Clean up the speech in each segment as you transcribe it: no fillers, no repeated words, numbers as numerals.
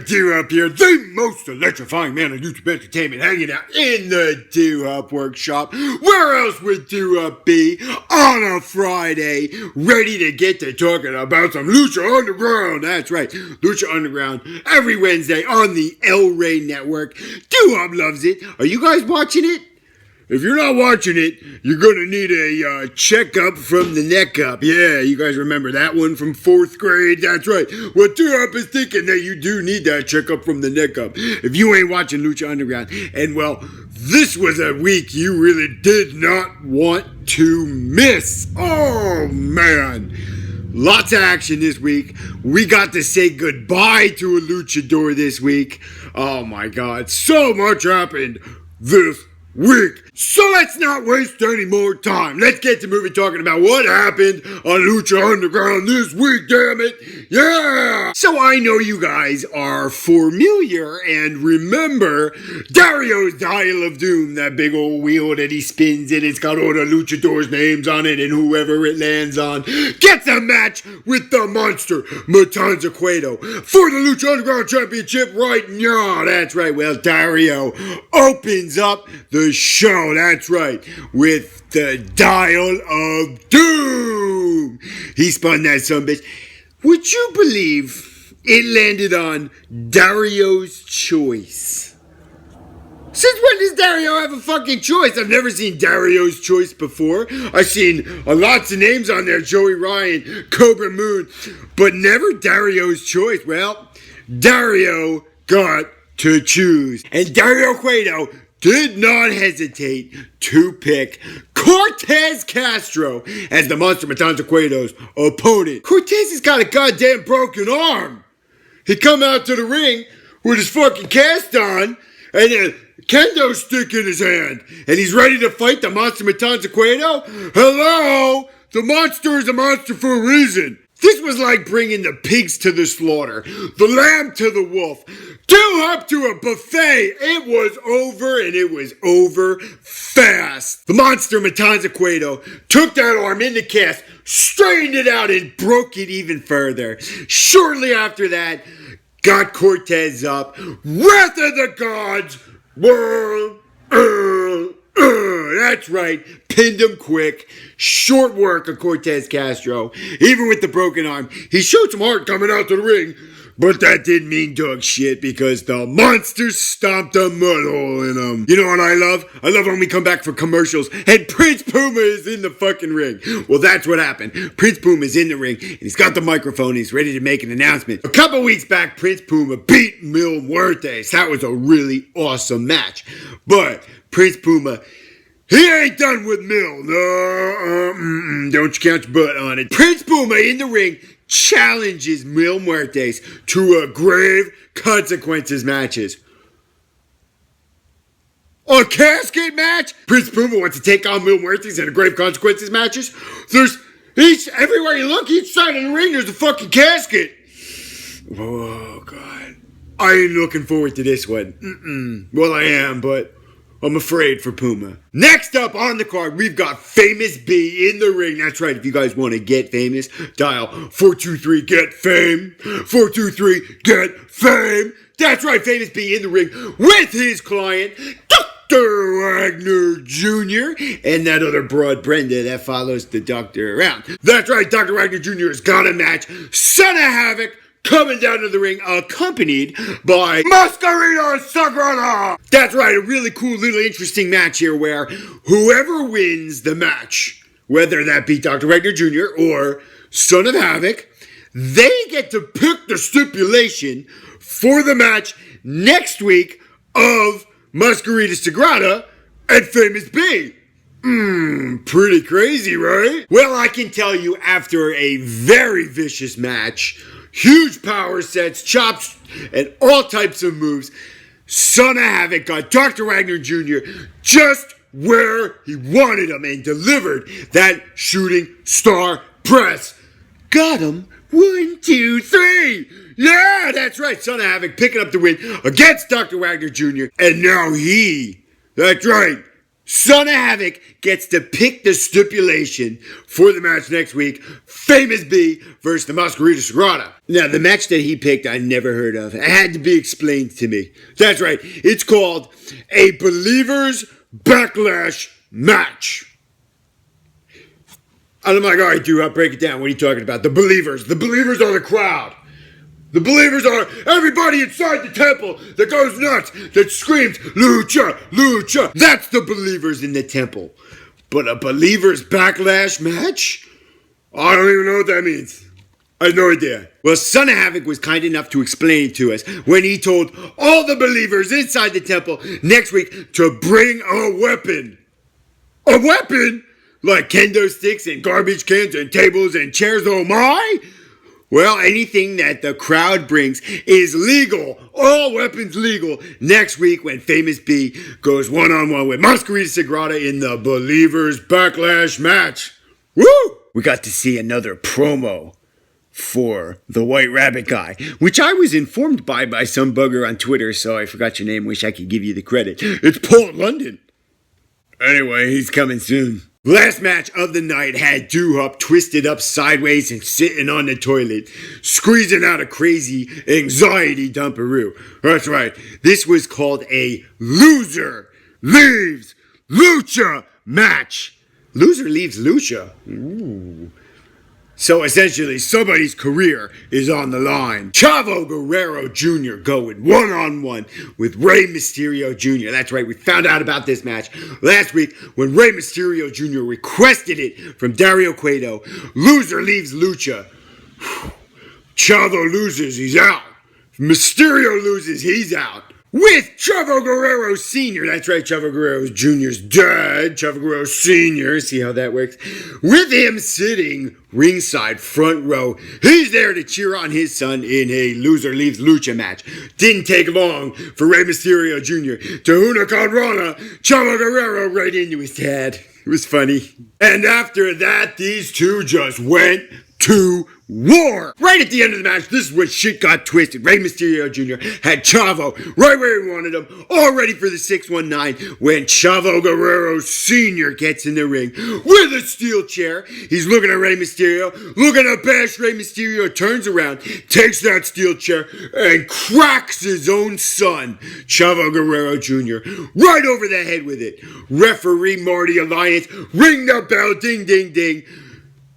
Great Duhop here, the most electrifying man on YouTube entertainment, hanging out in the Duhop workshop. Where else would Duhop be on a Friday, ready to get to talking about some Lucha Underground? That's right, Lucha Underground, every Wednesday on the LRESTLECRATE network. Duhop loves it. Are you guys watching it? If you're not watching it, you're going to need a checkup from the neck up. Yeah, you guys remember that one from 4th grade? That's right. Well, Duhop is thinking that you do need that checkup from the neck up. If you ain't watching Lucha Underground, and well, this was a week you really did not want to miss. Oh, man. Lots of action this week. We got to say goodbye to a luchador this week. Oh, my God. So much happened this week. So let's not waste any more time. Let's get to movie talking about what happened on Lucha Underground this week, damn it. Yeah! So I know you guys are familiar and remember Dario's Dial of Doom, that big old wheel that he spins and it's got all the luchadors' names on it, and whoever it lands on gets a match with the monster, Matanza Cueto, for the Lucha Underground Championship right now. That's right. Well, Dario opens up the show, that's right, with the Dial of Doom. He spun that sumbitch. Would you believe it landed on Dario's choice? Since when does Dario have a fucking choice? I've never seen Dario's choice before. I've seen lots of names on there, Joey Ryan, Cobra Moon, but never Dario's choice. Well, Dario got to choose, and Dario Cueto did not hesitate to pick Cortez Castro as the Monster Matanza Cueto's opponent. Cortez has got a goddamn broken arm. He come out to the ring with his fucking cast on and a kendo stick in his hand, and he's ready to fight the Monster Matanza Cueto. Hello? The monster is a monster for a reason. This was like bringing the pigs to the slaughter, the lamb to the wolf, Duhop to a buffet. It was over, and it was over fast. The monster Matanza Cueto took that arm in the cast, straightened it out, and broke it even further. Shortly after that, got Cortez up. Wrath of the Gods. That's right, pinned him quick. Short work of Cortez Castro. Even with the broken arm, he showed some heart coming out to the ring. But that didn't mean dog shit because the monster stomped a mud hole in him. You know what I love? I love when we come back for commercials and Prince Puma is in the fucking ring. Well, that's what happened. Prince Puma is in the ring and he's got the microphone. He's ready to make an announcement. A couple weeks back, Prince Puma beat Mil Muertes. That was a really awesome match. But Prince Puma, he ain't done with Mil. No, don't you count your butt on it. Prince Puma in the ring challenges Mil Muertes to a grave consequences matches. A casket match? Prince Puma wants to take on Mil Muertes in a grave consequences matches? Everywhere you look, each side of the ring, there's a fucking casket. Oh, God. I ain't looking forward to this one. Well, I am, but I'm afraid for Puma. Next up on the card, we've got Famous B in the ring. That's right, if you guys want to get famous, dial 423-GET-FAME. 423-GET-FAME. That's right, Famous B in the ring with his client, Dr. Wagner Jr. and that other broad Brenda that follows the doctor around. That's right, Dr. Wagner Jr. has got a match. Son of Havoc coming down to the ring, accompanied by Mascarita Sagrada. That's right, a really cool little interesting match here where whoever wins the match, whether that be Dr. Wagner Jr. or Son of Havoc, they get to pick the stipulation for the match next week of Mascarita Sagrada and Famous B. Pretty crazy, right? Well, I can tell you after a very vicious match, huge power sets, chops, and all types of moves, Son of Havoc got Dr. Wagner Jr. just where he wanted him and delivered that shooting star press. Got him. 1, 2, 3. Yeah, that's right. Son of Havoc picking up the win against Dr. Wagner Jr. And now that's right, Son of Havoc gets to pick the stipulation for the match next week. Famous B versus the Masquerita Sagrada. Now, the match that he picked, I never heard of. It had to be explained to me. That's right. It's called a Believers Backlash Match. And I'm like, all right, dude, I'll break it down. What are you talking about? The Believers. The Believers are the crowd. The Believers are everybody inside the temple that goes nuts, that screams, Lucha, Lucha. That's the Believers in the temple. But a Believers Backlash match? I don't even know what that means. I have no idea. Well, Son of Havoc was kind enough to explain it to us when he told all the Believers inside the temple next week to bring a weapon. A weapon? Like kendo sticks and garbage cans and tables and chairs, oh my? Well, anything that the crowd brings is legal. All weapons legal next week when Famous B goes one-on-one with Masquerita Sagrada in the Believers Backlash match. Woo! We got to see another promo for the White Rabbit guy, which I was informed by some bugger on Twitter, so I forgot your name. Wish I could give you the credit. It's Paul London. Anyway, he's coming soon. Last match of the night had Duhop twisted up sideways and sitting on the toilet, squeezing out a crazy anxiety dumperoo. That's right, this was called a Loser Leaves Lucha match. Loser leaves Lucha. Ooh. So essentially, somebody's career is on the line. Chavo Guerrero Jr. going one-on-one with Rey Mysterio Jr. That's right, we found out about this match last week when Rey Mysterio Jr. requested it from Dario Cueto. Loser leaves Lucha. Chavo loses, he's out. Mysterio loses, he's out. With Chavo Guerrero Sr., that's right, Chavo Guerrero Jr.'s dad, Chavo Guerrero Sr., see how that works? With him sitting ringside front row, he's there to cheer on his son in a Loser Leaves Lucha match. Didn't take long for Rey Mysterio Jr. to Huracan Rana Chavo Guerrero right into his dad. It was funny. And after that, these two just went to war. Right at the end of the match, this is where shit got twisted. Rey Mysterio Jr. had Chavo right where he wanted him, all ready for the 619, when Chavo Guerrero Sr. gets in the ring with a steel chair. He's looking at Rey Mysterio, looking to bash Rey Mysterio, turns around, takes that steel chair, and cracks his own son, Chavo Guerrero Jr., right over the head with it. Referee Marty Alliance, ring the bell, ding, ding, ding.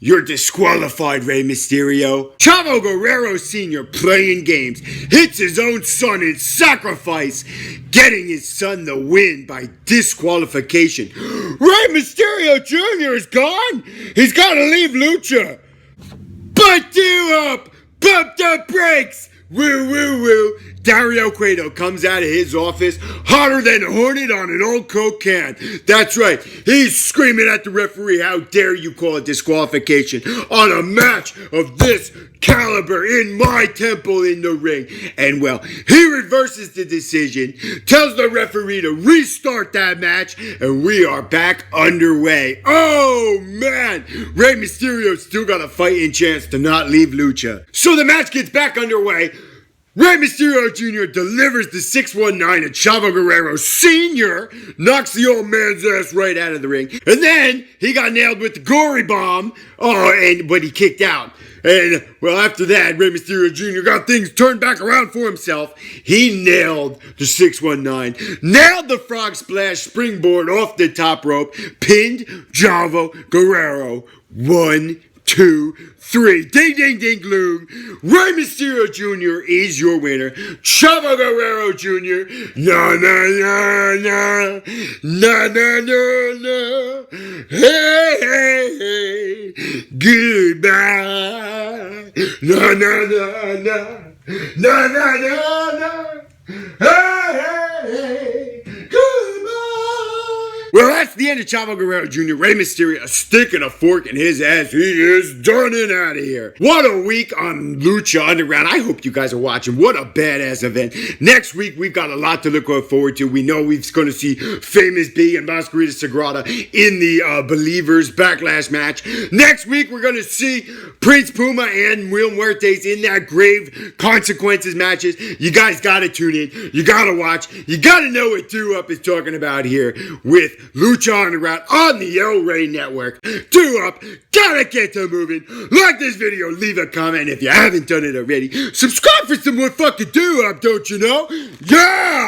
You're disqualified, Rey Mysterio. Chavo Guerrero Sr. playing games, hits his own son in sacrifice, getting his son the win by disqualification. Rey Mysterio Jr. is gone. He's got to leave Lucha. But Duhop, pump the brakes. Woo, woo, woo. Dario Cueto comes out of his office hotter than a hornet on an old Coke can. That's right. He's screaming at the referee, how dare you call it disqualification on a match of this caliber in my temple in the ring. And well, he reverses the decision, tells the referee to restart that match, and we are back underway. Oh man, Rey Mysterio's still got a fighting chance to not leave Lucha. So the match gets back underway. Rey Mysterio Jr. delivers the 619 and Chavo Guerrero Sr. knocks the old man's ass right out of the ring. And then he got nailed with the gory bomb. But he kicked out. And well, after that, Rey Mysterio Jr. got things turned back around for himself. He nailed the 619, nailed the frog splash springboard off the top rope, pinned Chavo Guerrero. 1, 2, 3. Ding, ding, ding, gloom. Rey Mysterio Jr. is your winner. Chavo Guerrero Jr. Na, na, na, na. Na, na, na, na. Hey, hey, hey. Goodbye. Na, na, na, na. Na, na, na, na. Hey, hey, hey. Goodbye. Well, that's the end of Chavo Guerrero Jr. Rey Mysterio sticking a fork in his ass. He is done and out of here. What a week on Lucha Underground. I hope you guys are watching. What a badass event. Next week, we've got a lot to look forward to. We know we're going to see Famous B and Masquerita Sagrada in the Believers Backlash match. Next week, we're going to see Prince Puma and Will Muertes in that Grave Consequences matches. You guys got to tune in. You got to watch. You got to know what Duhop is talking about here with Lucha Underground on the LRAY network. Duhop, gotta get to moving. Like this video, leave a comment if you haven't done it already. Subscribe for some more fucking Duhop, don't you know? Yeah!